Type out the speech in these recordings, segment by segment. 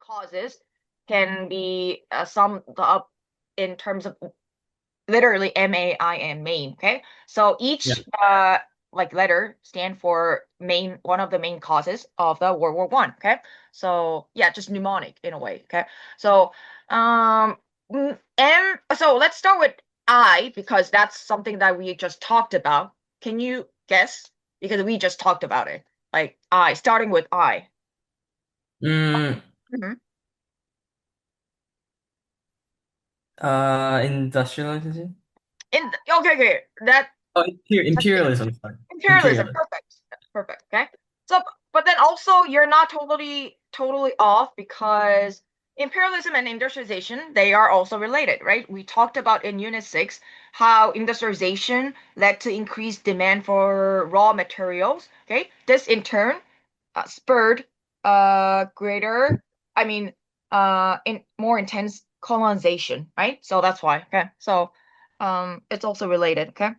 causes can be summed up in terms of literally MAIN, main. Okay, so Yeah. each like letter stand for main one of the main causes of the World War One. Okay, so yeah, just mnemonic in a way. Okay, so so let's start with I because that's something that we just talked about. Can you guess? Because we just talked about it. Like I, starting with I. Mm, Mhm. Industrialization? Okay, okay, that Oh, that's good. imperialism. Sorry. Imperialism, Imperialism. perfect. Perfect. Okay. So, but then also you're not totally off because imperialism and industrialization, they are also related, right? We talked about in Unit 6 how industrialization led to increased demand for raw materials. Okay. This in turn spurred greater, I mean, in more intense colonization, right? So that's why. Okay. So it's also related. Okay.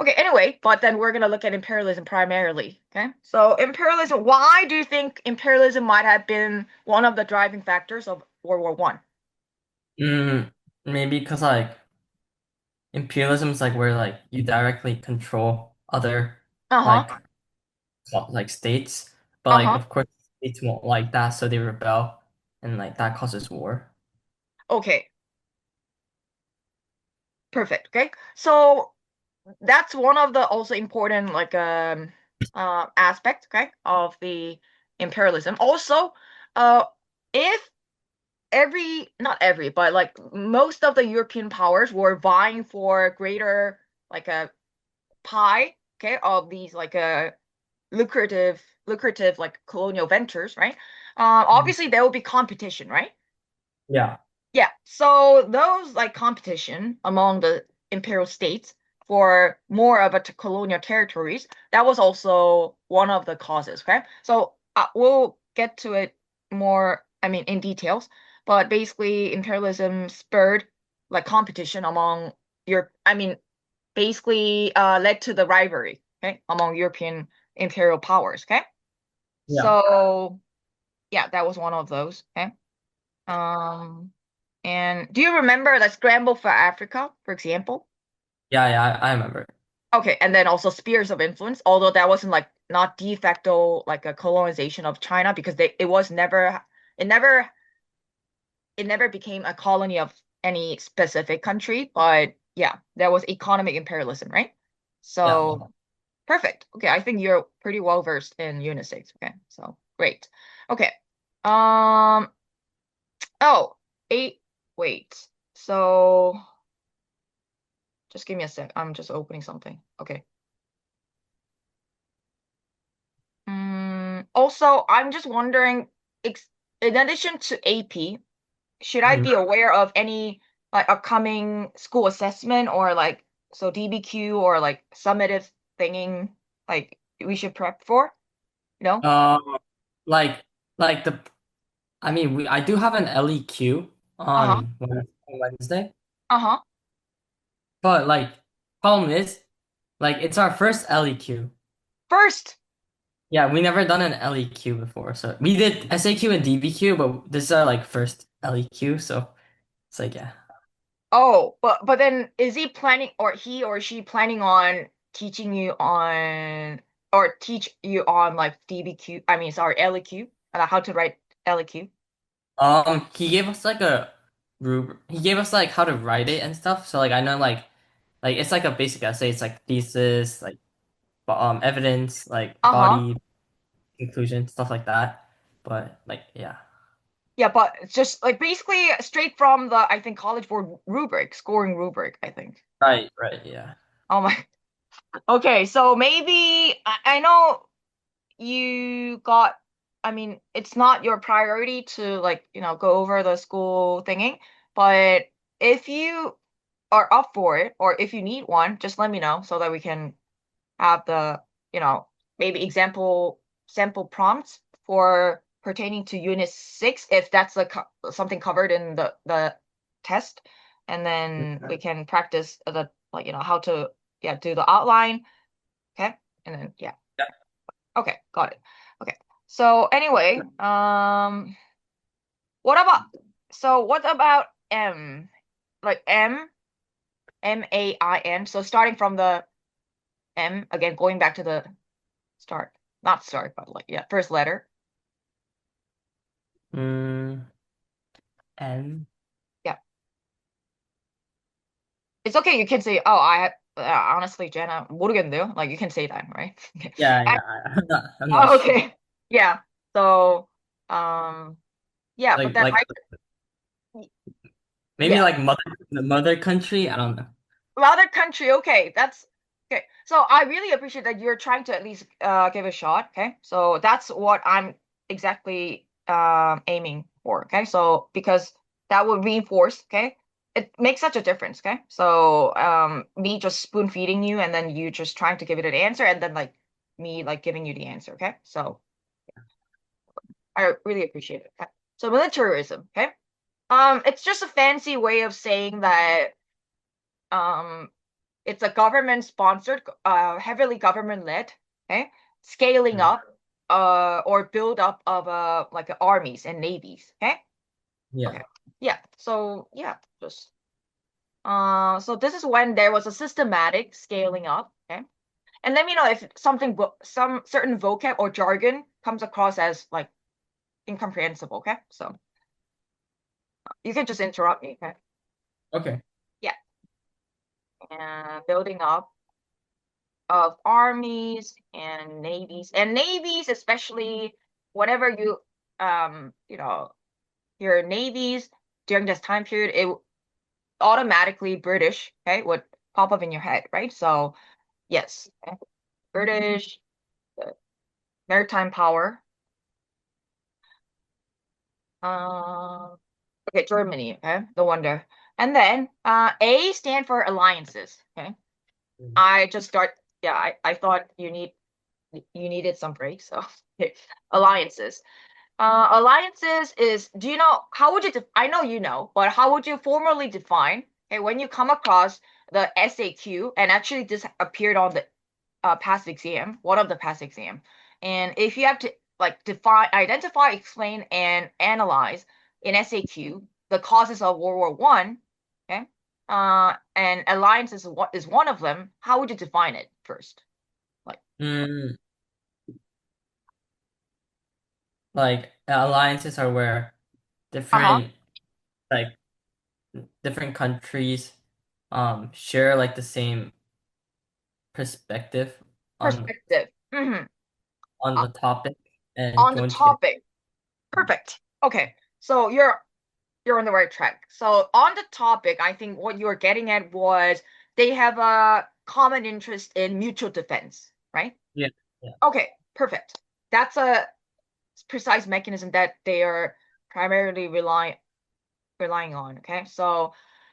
Okay, anyway, but then we're going to look at imperialism primarily. Okay. So, imperialism, why do you think imperialism might have been one of the driving factors of World War One? Mm, Maybe because like imperialism is like where like you directly control other Uh-huh. like like states, but like Uh-huh. of course states won't like that, so they rebel, and like that causes war. Okay, perfect. Okay. So, that's one of the also important like aspect, okay, of the imperialism. Also, uh if every not every, but like most of the European powers were vying for greater like a pie, okay, of these like lucrative like colonial ventures, right? Mhm. Obviously there will be competition, right? Yeah. Yeah. So those like competition among the imperial states for more of a colonial territories, that was also one of the causes, okay? So we'll get to it more, I mean, in details, but basically imperialism spurred like competition among I mean, basically led to the rivalry, okay, among European imperial powers, okay? Yeah. So yeah, that was one of those, okay? Um, and do you remember the scramble for Africa, for example? Yeah, yeah, I remember. Okay, and then also spheres of influence, although that wasn't like not de facto like a colonization of China because it was never it never it never became a colony of any specific country, but yeah, there was economic imperialism, right? Yeah. So perfect. Okay, I think you're pretty well versed in Unit 6. Okay, so great. Okay. Um, oh, eight, wait. So just give me a sec. I'm just opening something. Okay. Also, I'm just wondering, in addition to AP, should I Mhm. be aware of any like upcoming school assessment or like so DBQ or like summative thinging like we should prep for? No? Um, like the I mean I do have an LEQ Uh-huh. on Wednesday, Uh-huh. but like problem is like it's our first LEQ. First. Yeah, we never done an LEQ before. So we did SAQ and DBQ, but this is our like first LEQ, so it's like yeah. Oh, but then is he planning or he or she planning on teaching you on or teach you on like DBQ, I mean sorry, LEQ, how to write LEQ? He gave us like a he gave us like how to write it and stuff. So like I know like it's like a basic essay. It's like thesis, like evidence, like Uh-huh. body, conclusion, stuff like that. But like yeah. Yeah, but it's just like basically straight from the I think College Board rubric, scoring rubric, I think. Right, right, yeah. Oh my. Okay, so maybe I know you got, I mean, it's not your priority to like, go over the school thingy, but if you are up for it or if you need one, just let me know so that we can have the, you know, maybe example sample prompts for pertaining to Unit 6 if that's like something covered in the test, and then we can practice the like how to do the outline, okay? And then Yeah. okay, got it. Okay. So anyway, what about M? Like M-A-I-N. So starting from the M, again, going back to the start. Not start, but like, yeah, first letter. And Yeah. It's okay. You can say, oh, honestly, Jenna, 모르겠는데요. Like, you can say that, right? Okay. yeah, I'm not Oh, sure. okay. Yeah. So, yeah, but then Like maybe yeah, like mother country. I don't know. rather country. Okay, that's okay. So I really appreciate that you're trying to at least give a shot. Okay, so that's what I'm exactly aiming for. Okay, so because that will reinforce. Okay, it makes such a difference. Okay, so me just spoon feeding you and then you just trying to give it an answer and then like me like giving you the answer. Okay, so I really appreciate it. Okay? So militarism. Okay. It's just a fancy way of saying that um, it's a government sponsored, heavily government led, okay, scaling Mm. up, or build up of like armies and navies. Okay, Yeah. okay, yeah. So yeah, just so this is when there was a systematic scaling up. Okay, and let me know if some certain vocab or jargon comes across as like incomprehensible. Okay, so you can just interrupt me. Okay, Okay. yeah, and building up of armies and navies, especially whenever you know, your navies during this time period, it automatically British, okay, would pop up in your head, right? So yes, okay. British, the maritime power. Uh, okay, Germany, okay, no wonder. And then A stand for alliances, okay. Mm. I just start, yeah, I thought you needed some breaks, so okay. Alliances. Alliances is, do you know, how would you, I know you know, but how would you formally define, okay, when you come across the SAQ, and actually this appeared on the past exam, one of the past exam, and if you have to like define, identify, explain, and analyze in SAQ the causes of World War One, okay, and alliances is one of them, how would you define it first? Like, Mm, like alliances are where uh-huh, different like different countries share like the same perspective on perspective. Mhm. on the topic and On the join together. topic. Perfect. Okay. So you're on the right track. So on the topic, I think what you were getting at was they have a common interest in mutual defense, right? Yeah. Yeah. Okay, perfect. That's a precise mechanism that they are primarily relying on. Okay, so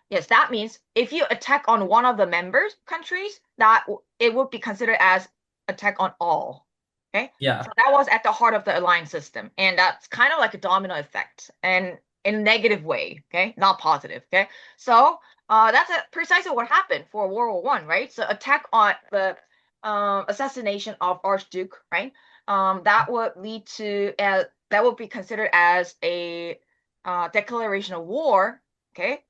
yes, that means if you attack on one of the members countries, that it would be considered as attack on all. Okay, Yeah. so that was at the heart of the alliance system, and that's kind of like a domino effect, and in a negative way. Okay, not positive. Okay, so that's precisely what happened for World War One, right? So attack on the assassination of Archduke, right? That would lead to that would be considered as a declaration of war, okay,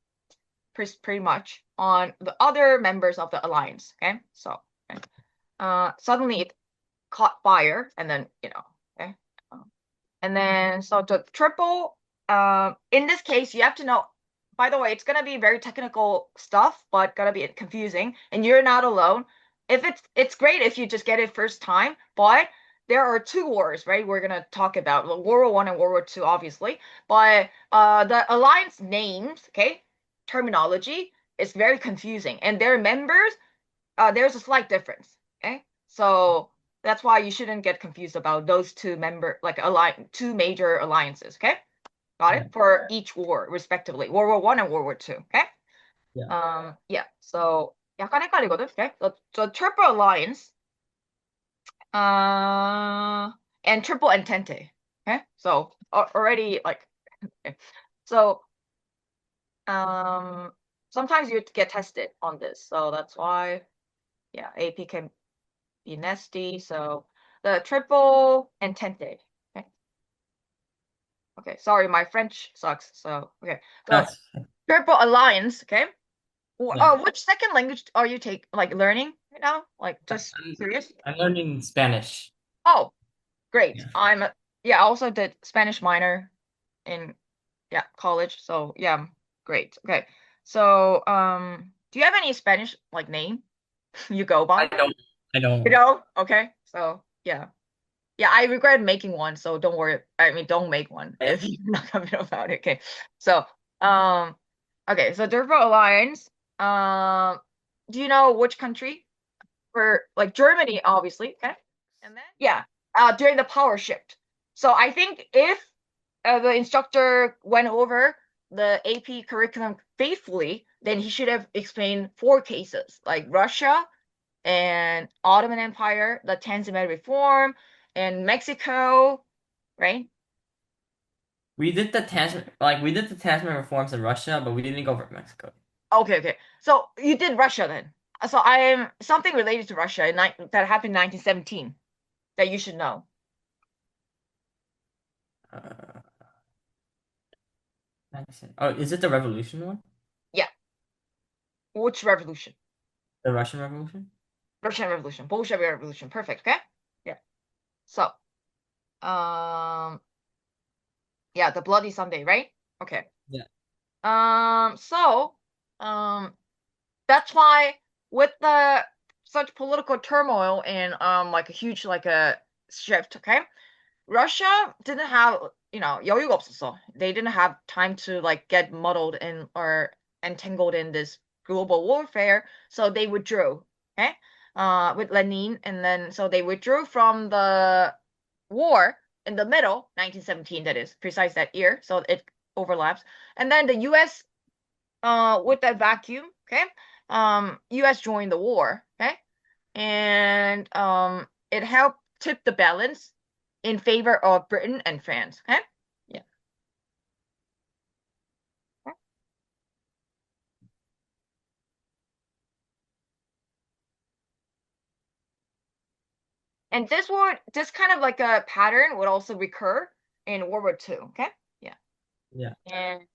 pretty much on the other members of the alliance, okay. So okay. Suddenly it caught fire, and then okay, and then so the triple. In this case, you have to know. By the way, it's gonna be very technical stuff, but gonna be confusing, and you're not alone. If it's great if you just get it first time, but there are two wars, right? We're gonna talk about World War One and World War Two, obviously, but the alliance names, okay, terminology is very confusing, and their members, there's a slight difference, okay. So that's why you shouldn't get confused about those two major alliances, okay? Got Yeah. it? For each war, respectively. World War One and World War Two, okay? Yeah. Yeah. So 약간 헷갈리거든, okay? The Triple Alliance, uh, and Triple Entente, okay? So already like, okay. So um, sometimes you get tested on this, so that's why, yeah, AP can be nasty. So the Triple Entente, okay? Okay, sorry, my French sucks. So okay, so That's Triple Alliance. Okay, yeah. which second language are you learning right now? Like just curious. I'm learning Spanish. Oh, great. Yeah. I also did Spanish minor in college. So yeah, great. Okay. So do you have any Spanish like name you go I by? don't. I You don't. know? Okay. So yeah. Yeah, I regret making one, so don't worry. I mean, don't make one if you're not confident about it. Okay. So okay, so Durable Alliance. Do you know which country? For like Germany, obviously. Okay. And then yeah, during the power shift. So I think if the instructor went over the AP curriculum faithfully, then he should have explained 4 cases, like Russia and Ottoman Empire, the Tanzimat reform, and Mexico, right? We did the Tasman reforms in Russia, but we didn't go for Mexico. Okay, okay. So you did Russia then. So I am something related to Russia that happened in 1917 that you should know. Uh, oh, is it the revolution one? Yeah. Which revolution? The Russian Revolution? Russian Revolution, Bolshevik Revolution. Perfect. Okay. Yeah. So, um, yeah, the Bloody Sunday, right? Okay. Yeah. So, that's why with the such political turmoil and like a huge like a shift, okay? Russia didn't have, 여유가 없었어. They didn't have time to like get muddled in or entangled in this global warfare, so they withdrew, okay? With Lenin, and then so they withdrew from the war in the middle, 1917, that is, precise that year, so it overlaps. And then the US, with that vacuum, okay? US joined the war, okay? And it helped tip the balance in favor of Britain and France. Okay? Yeah. Okay. And this kind of like a pattern would also recur in World War II. Okay? Yeah. Yeah. And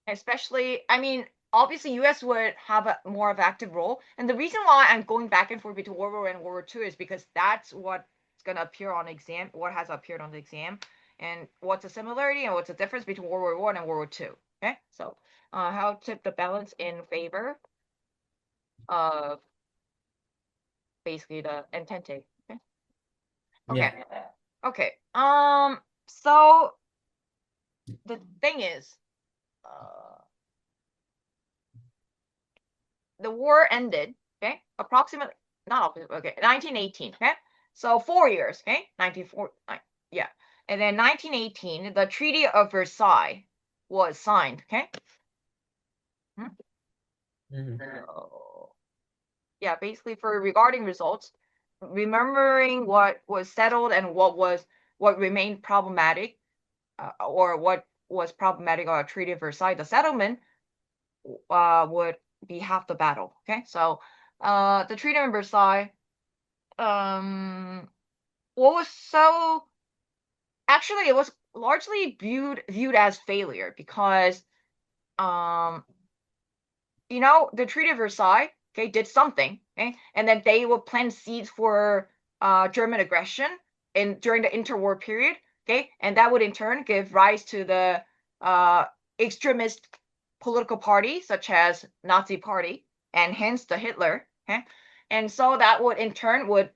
especially, I mean, obviously US would have a more of active role. And the reason why I'm going back and forth between World War I and World War II is because that's what's gonna appear on exam, what has appeared on the exam, and what's the similarity and what's the difference between World War I and World War II. Okay? So how tip the balance in favor of basically the entente. Okay. Yeah. Okay. Okay. So the thing is, the war ended. Okay. Approximately, not approximately. Okay. 1918. Okay. So 4 years. Okay. 1940. Yeah. And then 1918, the Treaty of Versailles was signed. Okay. Mhm. So, yeah, basically for regarding results, remembering what was settled and what remained problematic, or what was problematic on a Treaty of Versailles, the settlement would be half the battle. Okay, so the Treaty of Versailles, what was so actually it was largely viewed as failure because um the Treaty of Versailles, okay, did something, okay, and then they will plant seeds for German aggression during the interwar period, okay, and that would in turn give rise to the extremist political party such as Nazi Party and hence the Hitler, okay, and so that would in turn would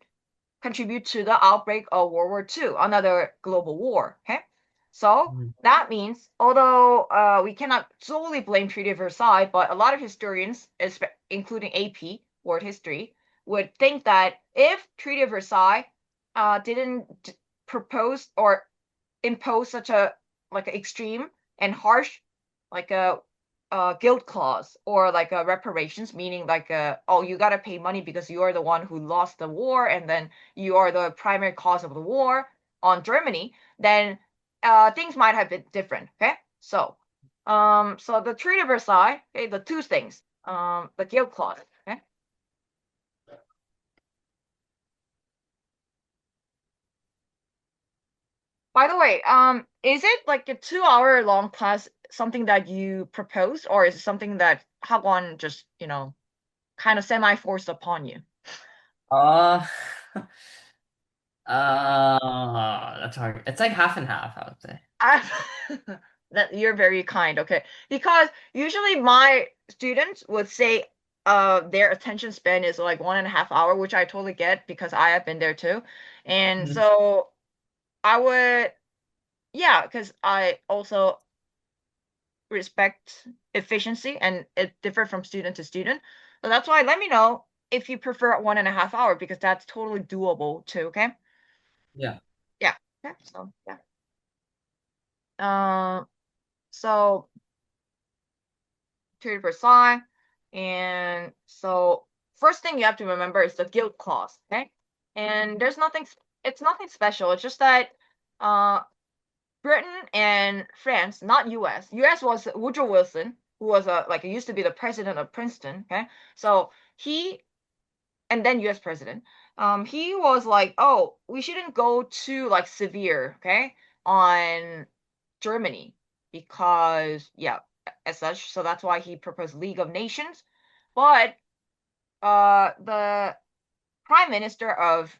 contribute to the outbreak of World War II, another global war, okay. So Mhm. that means, although we cannot solely blame Treaty of Versailles, but a lot of historians, including AP, World History, would think that if Treaty of Versailles didn't propose or impose such a like extreme and harsh like a guilt clause or like a reparations, meaning like oh, you got to pay money because you are the one who lost the war and then you are the primary cause of the war on Germany, then things might have been different. Okay, so so the Treaty of Versailles, okay, the two things, the guilt clause, okay. By the way, is it like a 2 hour long class something that you proposed, or is it something that 학원 just, kind of semi forced upon you? Uh, that's hard. It's like half and half, I would say. I, that you're very kind, okay. Because usually my students would say their attention span is like 1.5 hour, which I totally get because I have been there too. And Mhm. so I would, yeah, because I also respect efficiency and it differs from student to student. So that's why let me know if you prefer 1.5 hour because that's totally doable too, okay? Yeah. Yeah. Yeah. So yeah. So to Versailles. And so first thing you have to remember is the guild clause, okay? And it's nothing special. It's just that uh Britain and France, not US. US was Woodrow Wilson, who was used to be the president of Princeton, okay? So he and then US president. He was like, "Oh, we shouldn't go too like severe, okay, on Germany because yeah, as such. So that's why he proposed League of Nations. But the prime minister of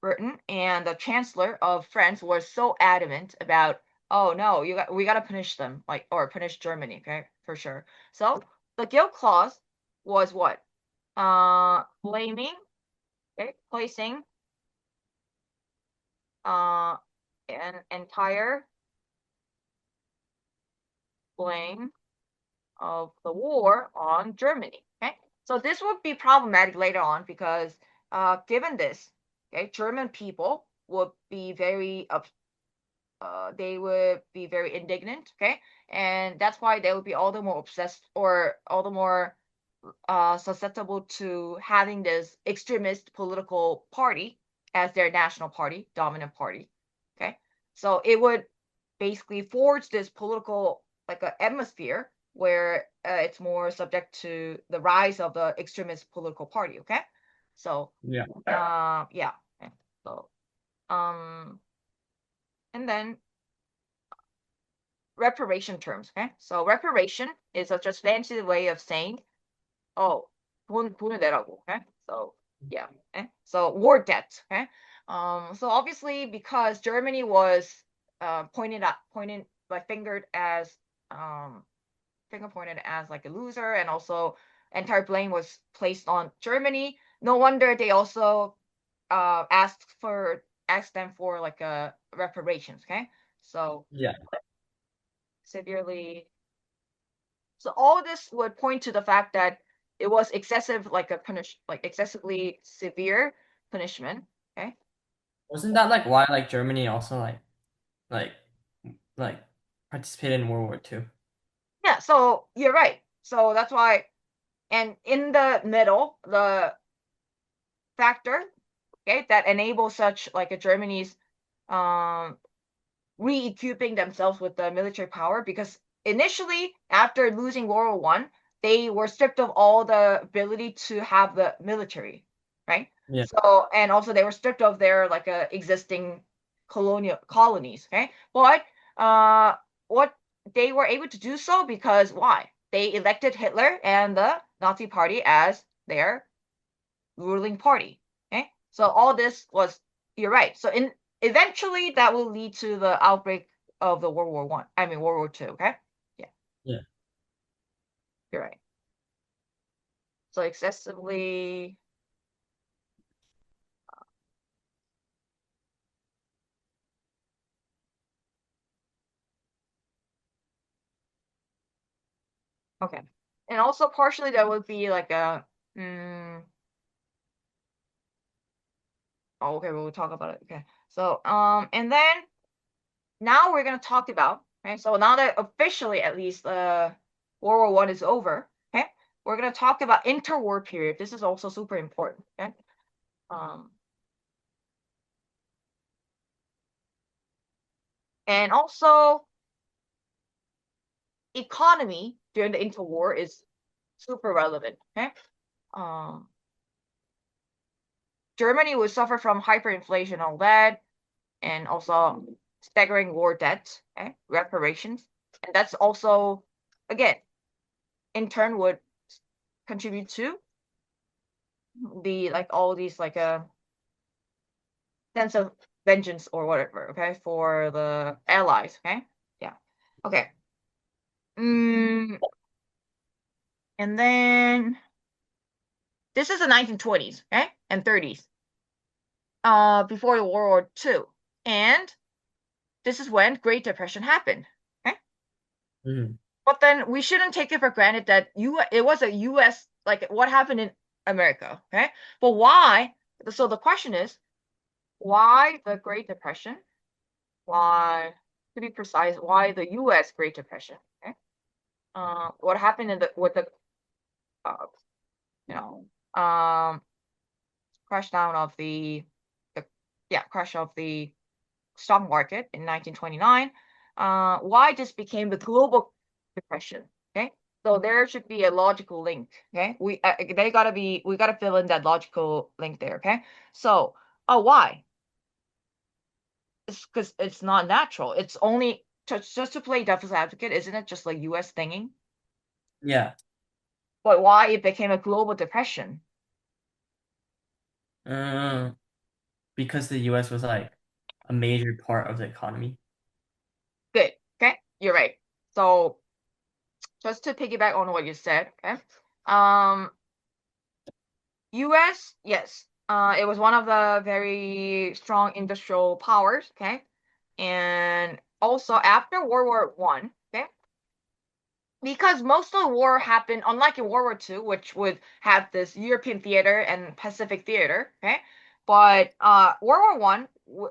Britain and the chancellor of France were so adamant about, oh no, we got to punish them, like or punish Germany, okay, for sure. So the guilt clause was what? Blaming, okay, placing uh an entire blame of the war on Germany. Okay, so this would be problematic later on because given this, okay, German people would be they would be very indignant. Okay, and that's why they would be all the more obsessed or all the more susceptible to having this extremist political party as their national party, dominant party. Okay, so it would basically forge this political like a atmosphere where it's more subject to the rise of the extremist political party. Okay, so Yeah. yeah, okay. So um, and then reparation terms. Okay, so reparation is a just fancy way of saying oh, 돈을 내라고. Okay? So yeah. Okay? So war debt. Okay. So obviously because Germany was pointed like finger pointed as like a loser and also entire blame was placed on Germany. No wonder they also asked them for like a reparations. Okay. So Yeah. severely So all this would point to the fact that it was excessive, like excessively severe punishment. Okay. Wasn't that like why like Germany also like like participated in World War II? Yeah. So you're right. So that's why, and in the middle, the factor, okay, that enables such like a Germany's um re-equipping themselves with the military power because initially after losing World War One, they were stripped of all the ability to have the military, right? Yeah. So and also they were stripped of their like existing colonial colonies, okay? But what they were able to do so because why? They elected Hitler and the Nazi Party as their ruling party. Okay, so all this was you're right. So in eventually that will lead to the outbreak of the World War One. I mean World War Two. Okay, yeah, Yeah. you're right. So excessively. Okay, and also partially that would be like a. Oh, okay, we'll talk about it. Okay, so and then now we're gonna talk about. Okay, so now that officially at least World War One is over. Okay, we're gonna talk about interwar period. This is also super important. Okay. Um, and also economy during the interwar is super relevant. Okay. Germany would suffer from hyperinflation, all that. and also staggering war debt, okay, reparations, and that's also again in turn would contribute to the like all these like a sense of vengeance or whatever, okay, for the allies, okay, yeah, okay, mm, and then this is the 1920s, okay, and 30s, before the World War II, and this is when Great Depression happened, okay. Mhm. But then we shouldn't take it for granted that it was a U.S. like what happened in America, okay? But why? So the question is, why the Great Depression? Why, to be precise, why the U.S. Great Depression? Okay, what happened in the with the uh, you know crash down of the yeah crash of the stock market in 1929? Why this became the global depression? Okay, so there should be a logical link. Okay, we gotta fill in that logical link there. Okay, so why? It's because it's not natural. It's only just to play devil's advocate, isn't it? Just like U.S. thinking. Yeah. But why it became a global depression? Uh, because the US was like a major part of the economy. Good. Okay, you're right. So just to piggyback on what you said. Okay, um, U.S. Yes, it was one of the very strong industrial powers. Okay, and also after World War One. Okay, because most of the war happened, unlike in World War II, which would have this European theater and Pacific theater. Okay, but World War One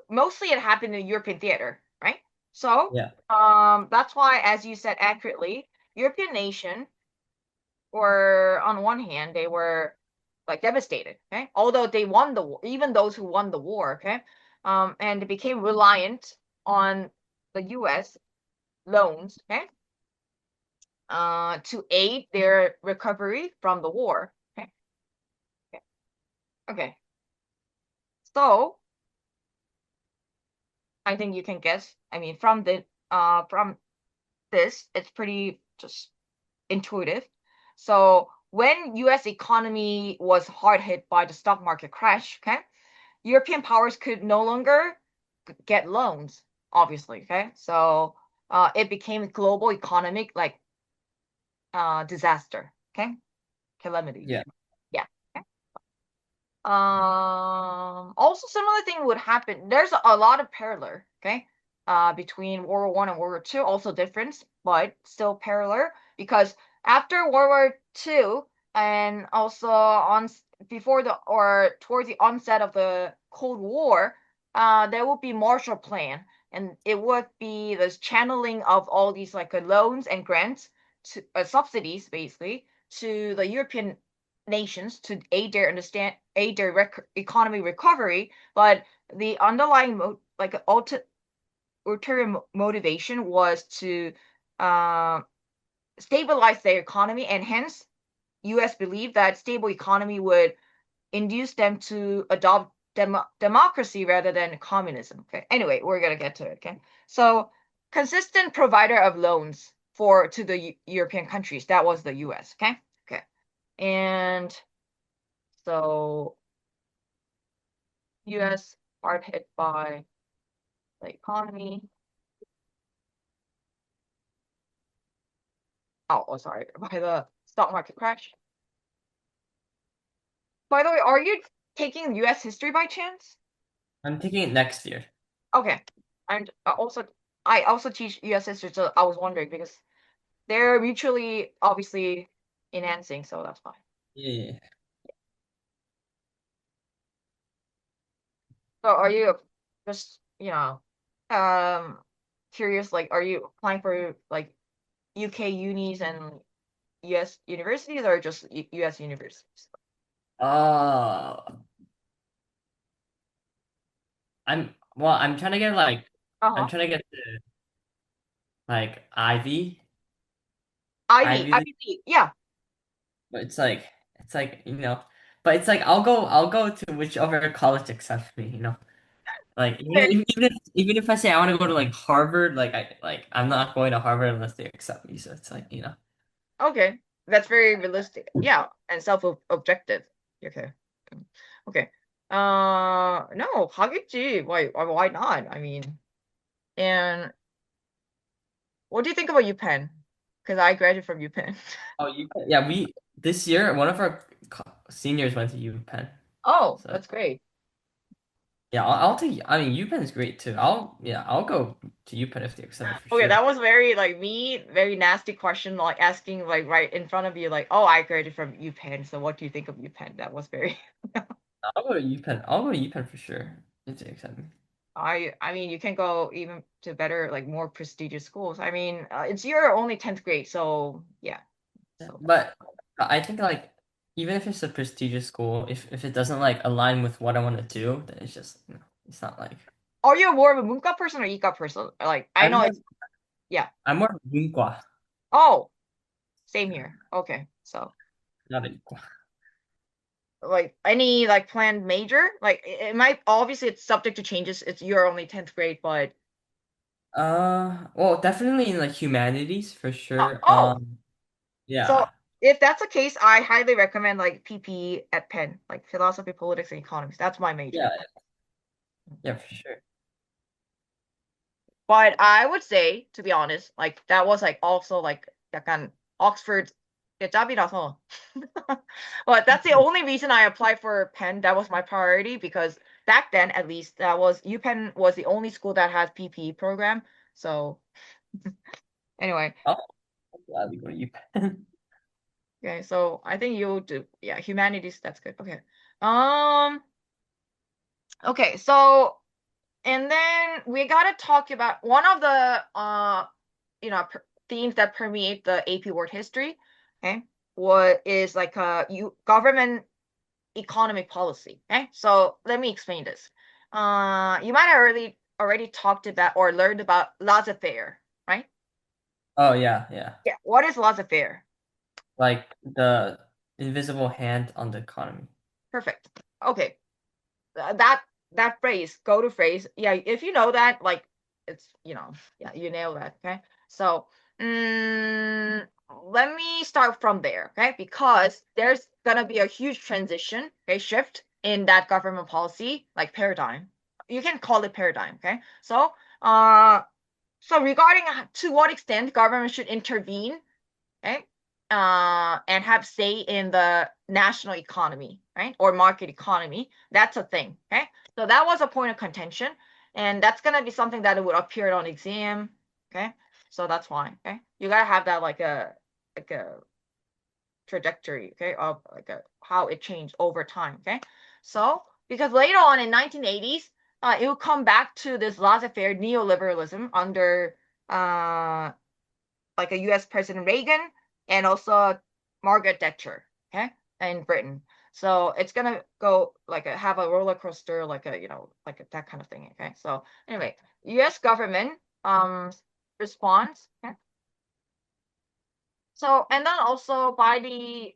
mostly it happened in European theater, right? So Yeah. that's why, as you said accurately, European nation were on one hand they were like devastated, okay, although they won the war, even those who won the war, okay, and they became reliant on the US loans, okay, to aid their recovery from the war, okay, okay, okay. So I think you can guess, I mean, from this it's pretty just intuitive. So when US economy was hard hit by the stock market crash, okay, European powers could no longer get loans, obviously, okay? So it became global economic like disaster, okay? Calamity. Yeah. Yeah. Okay. Also similar thing would happen. There's a lot of parallel, okay? Between World War One and World War Two, also difference, but still parallel because after World War Two and also on before the or towards the onset of the Cold War, there would be Marshall Plan, and it would be this channeling of all these like loans and grants to subsidies basically to the European nations to aid their economy recovery, but the underlying like ulterior motivation was to uh, stabilize their economy, and hence U.S. believed that stable economy would induce them to adopt democracy rather than communism. Okay. Anyway, we're gonna get to it. Okay. So consistent provider of loans for to the European countries, that was the U.S. Okay. Okay. And so US hard hit by the economy. Sorry, by the stock market crash. By the way, are you taking US history by chance? I'm taking it next year. Okay. And I also teach US history, so I was wondering because they're mutually obviously enhancing, so that's fine. Yeah. So are you just, um curious, like are you applying for like UK unis and US universities or just US universities? Uh, I'm trying to get like I'm Uh-huh. trying to get to like Ivy League, Ivy League. Yeah. but it's like, but it's like I'll go to whichever college accepts me. Like even if I say I want to go to like Harvard, I'm not going to Harvard unless they accept me. So it's like, you know. Okay, that's very realistic. Yeah, and self-objective. Okay. Okay. No, 하겠지. Why not? I mean, and what do you think about UPenn? Because I graduated from UPenn. Oh, yeah, we this year one of our seniors went to UPenn. Oh, So that's great. yeah, I'll take. I mean, UPenn is great too. I'll go to UPenn if they accept me for Okay, sure. that was very like me, very nasty question, like asking like right in front of you, like, oh, I graduated from UPenn, so what do you think of UPenn? That was very I'll go to UPenn. I'll go to UPenn for sure if they accept me. I mean, you can go even to better, like more prestigious schools. I mean, it's your only 10th grade, so yeah. Yeah, So but I think like even if it's a prestigious school, if it doesn't like align with what I want to do, then it's just it's not like are you more of a 문과 person or 이과 person? Like, I I'm know more it's yeah. I'm more 문과, Oh, same here. Okay. So not 이과. like any like planned major, like it might obviously it's subject to changes. It's you're only 10th grade, but Well, definitely in like humanities for sure. oh, so Yeah, if that's the case, I highly recommend like PP at Penn, like philosophy, politics, and economics. That's my major. yeah, yeah, for sure. But I would say, to be honest, like that was like also like 약간 Oxford 짭이라서. But that's the only reason I applied for Penn. That was my priority because back then, at least, that was UPenn was the only school that has PPE program. So anyway, I'll gladly go to UPenn. okay. So I think you'll do yeah humanities. That's good. Okay. Um. Okay. So and then we gotta talk about one of the themes that permeate the AP World History. Okay, what is like you government economic policy. Okay, so let me explain this. You might have already talked about or learned about laissez-faire, right? Oh yeah, yeah. Yeah. What is laissez-faire? Like the invisible hand on the economy. Perfect. Okay, that that phrase, go to phrase, yeah, if you know that, like it's yeah, you nail that. Okay, so mm, let me start from there, okay, because there's gonna be a huge transition, okay, shift in that government policy, like paradigm. You can call it paradigm, okay. Uh so regarding to what extent government should intervene, okay, and have say in the national economy, right, or market economy. That's a thing, okay? So that was a point of contention, and that's gonna be something that would appear on exam, okay? So that's why, okay? You gotta have that like a trajectory, okay, of like a how it changed over time, okay? So because later on in 1980s, it will come back to this laissez-faire neoliberalism under uh like a US President Reagan and also Margaret Thatcher, okay, in Britain. So it's gonna go like have a roller coaster, like a that kind of thing. Okay. So anyway, US government response. Okay. So and then also by the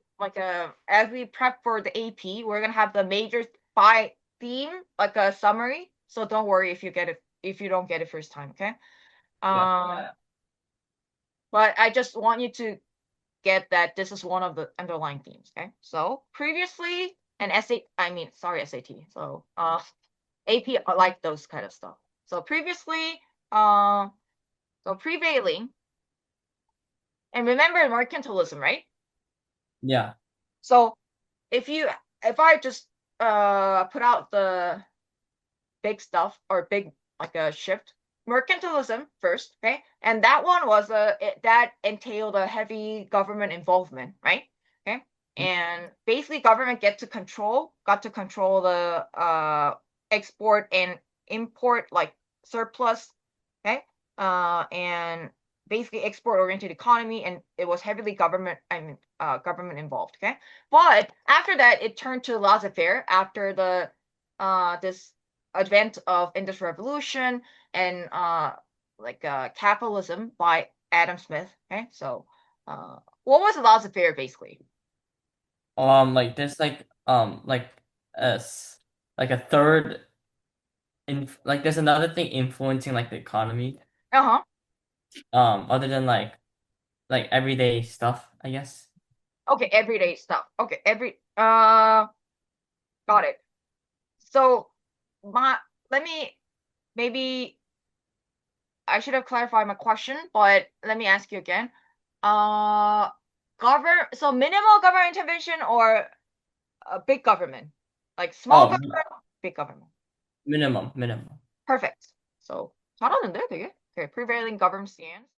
as we prep for the AP, we're gonna have the major by theme, like a summary. So don't worry if you don't get it first time, okay? Yeah. Um, but I just want you to get that this is one of the underlying themes. Okay. So previously an SA, I mean, sorry, SAT. So AP I like those kind of stuff. So previously, so prevailing, and remember mercantilism, right? Yeah. So if you if I just put out the big stuff or big like a shift. Mercantilism first, okay, and that one was that entailed a heavy government involvement, right? Okay, and basically government got to control the export and import like surplus, okay, and basically export oriented economy, and it was heavily government involved, okay. But after that, it turned to laissez-faire after the this advent of industrial revolution and capitalism by Adam Smith. Okay, so what was laissez-faire basically? Like there's like a third like there's another thing influencing like the economy. Uh-huh. Other than like everyday stuff, I guess. Okay, everyday stuff. Okay, got it. So my let me maybe I should have clarified my question, but let me ask you again. Uh so minimal government intervention or a big government? Like small Oh, government, big government. minimum. Perfect. So 잘하는데 되게? Okay, prevailing government stance.